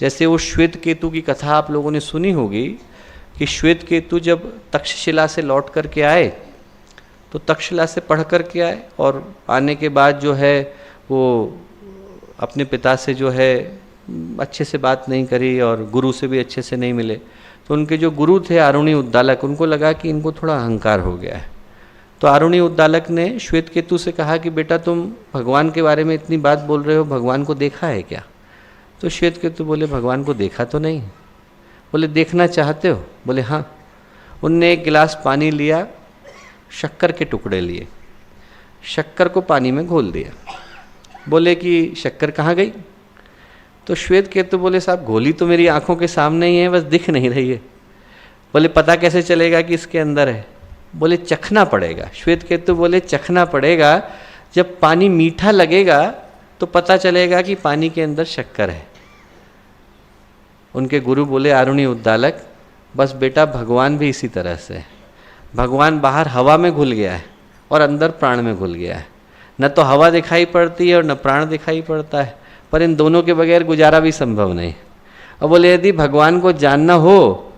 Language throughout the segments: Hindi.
जैसे वो श्वेत केतु की कथा आप लोगों ने सुनी होगी कि श्वेत केतु जब तक्षशिला से लौट करके आए तो तक्षशिला से पढ़ करके आए और आने के बाद जो है वो अपने पिता से जो है अच्छे से बात नहीं करी और गुरु से भी अच्छे से नहीं मिले। तो उनके जो गुरु थे आरुणी उद्दालक, उनको लगा कि इनको थोड़ा अहंकार हो गया है। तो आरुणी उद्दालक ने श्वेत केतु से कहा कि बेटा तुम भगवान के बारे में इतनी बात बोल रहे हो, भगवान को देखा है क्या? तो श्वेत केतु बोले भगवान को देखा तो नहीं। बोले देखना चाहते हो? बोले हाँ। उनने एक गिलास पानी लिया, शक्कर के टुकड़े लिए, शक्कर को पानी में घोल दिया। बोले कि शक्कर कहाँ गई? तो श्वेत केतु बोले साहब घोली तो मेरी आंखों के सामने ही है, बस दिख नहीं रही है। बोले पता कैसे चलेगा कि इसके अंदर है? बोले चखना पड़ेगा। श्वेत केतु बोले चखना पड़ेगा, जब पानी मीठा लगेगा तो पता चलेगा कि पानी के अंदर शक्कर है। उनके गुरु बोले आरुणी उद्दालक बस बेटा भगवान भी इसी तरह से है। भगवान बाहर हवा में घुल गया है और अंदर प्राण में घुल गया है। न तो हवा दिखाई पड़ती है और न प्राण दिखाई पड़ता है, पर इन दोनों के बगैर गुजारा भी संभव नहीं। और बोले यदि भगवान को जानना हो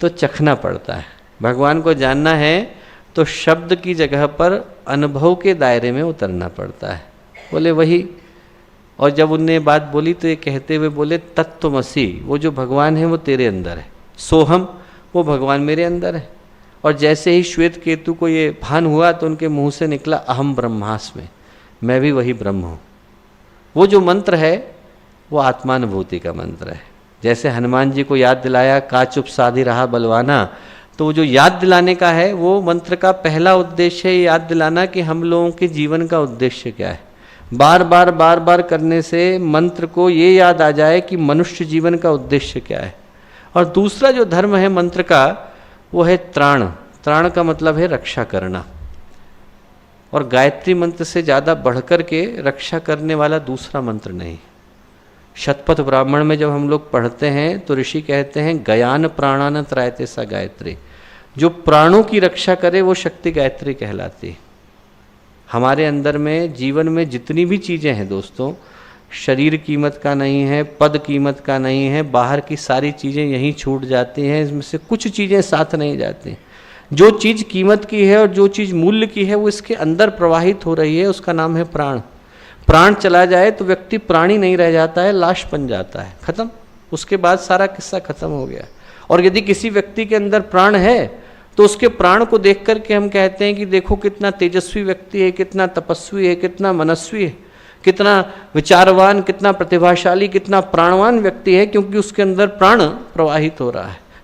तो चखना पड़ता है। भगवान को जानना है तो शब्द की जगह पर अनुभव के दायरे में उतरना पड़ता है। बोले वही। और जब उनने बात बोली तो ये कहते हुए बोले तत्त्वमसि, वो जो भगवान है वो तेरे अंदर है। सोहम, वो भगवान मेरे अंदर है। और जैसे ही श्वेत केतु को ये भान हुआ तो उनके मुंह से निकला अहम ब्रह्मास्मि, मैं भी वही ब्रह्म हूँ। वो जो मंत्र है वो आत्मानुभूति का मंत्र है। जैसे हनुमान जी को याद दिलाया का चुप साधी रहा बलवाना, तो वो जो याद दिलाने का है वो मंत्र का पहला उद्देश्य है, याद दिलाना कि हम लोगों के जीवन का उद्देश्य क्या है। बार बार करने से मंत्र को ये याद आ जाए कि मनुष्य जीवन का उद्देश्य क्या है। और दूसरा जो धर्म है मंत्र का वो है त्राण। त्राण का मतलब है रक्षा करना। और गायत्री मंत्र से ज़्यादा बढ़कर के रक्षा करने वाला दूसरा मंत्र नहीं। शतपथ ब्राह्मण में जब हम लोग पढ़ते हैं तो ऋषि कहते हैं गयान प्राणान त्रायते सा गायत्री। जो प्राणों की रक्षा करे वो शक्ति गायत्री कहलाती। हमारे अंदर में जीवन में जितनी भी चीज़ें हैं दोस्तों, शरीर कीमत का नहीं है, पद कीमत का नहीं है, बाहर की सारी चीज़ें यहीं छूट जाती हैं। इसमें से कुछ चीज़ें साथ नहीं जाती। जो चीज़ कीमत की है और जो चीज़ मूल्य की है वो इसके अंदर प्रवाहित हो रही है, उसका नाम है प्राण। प्राण चला जाए तो व्यक्ति प्राणी नहीं रह जाता है, लाश बन जाता है, खत्म। उसके बाद सारा किस्सा खत्म हो गया। और यदि किसी व्यक्ति के अंदर प्राण है तो उसके प्राण को देख करके हम कहते हैं कि देखो कितना तेजस्वी व्यक्ति है, कितना तपस्वी है, कितना मनस्वी है, कितना विचारवान, कितना प्रतिभाशाली, कितना प्राणवान व्यक्ति है, क्योंकि उसके अंदर प्राण प्रवाहित हो रहा है।